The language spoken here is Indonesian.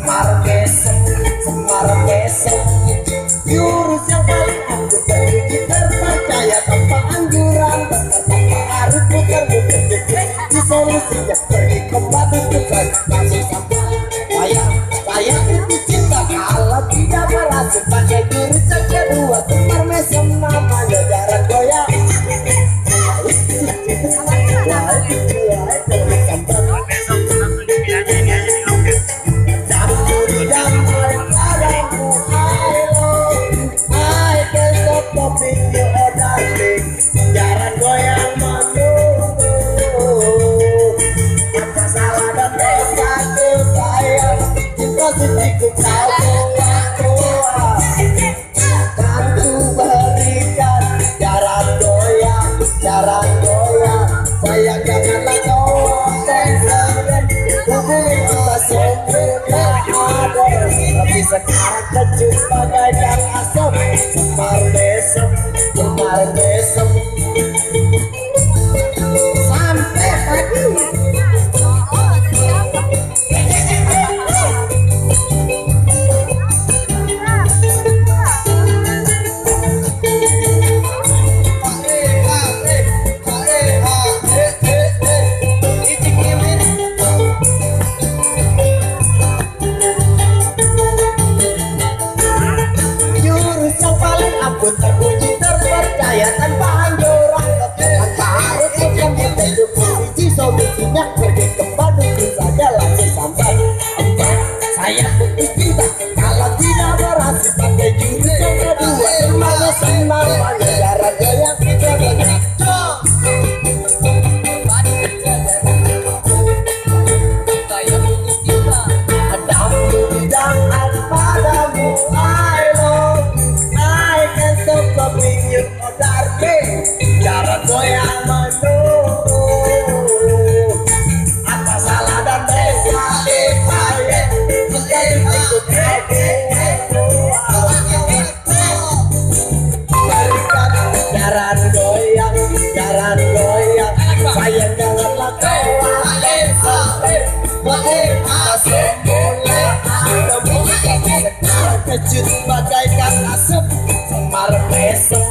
semar besok, semar besok. Jurus yang paling aku terpuji terpercaya tanpa anjuran, tanpa harus putar-putar di solusinya pergi ke batu tugas masih sampai saya itu cinta kalau tidak berhasil pakai jurus yang kedua semar mesem namanya jarak goyang. Jalan goyang menunggu, apa salah dan dosaku sayang, posisiku kau tua-tua, kan ku berikan jalan goyang, sayang janganlah kau absen, hubungan kita sempurna ada, tapi sekarang kecut bagaikan asap, semar besok, semar besok. Sampai pagi. Jurus yang paling aku terpuji terpercaya tanpa anjuran, tanpa harus menjadi kunci solusinya pergi ke Bandung saja langsung sampai. Saya putus cinta kalau tidak berhasil pakai jurus yang kedua semuanya senang pada jarak goyang kita banyak. Saya putus cinta padamu dan padamu, I love, I can't stop loving you, oh darling. Jarak goyang menunggu, apa salah dan dosa saya menjadi ikut berikan jalan goyang, sayang janganlah kau absen, kita semula ada mungkin sekarang kecut bagaikan asap, semar besok,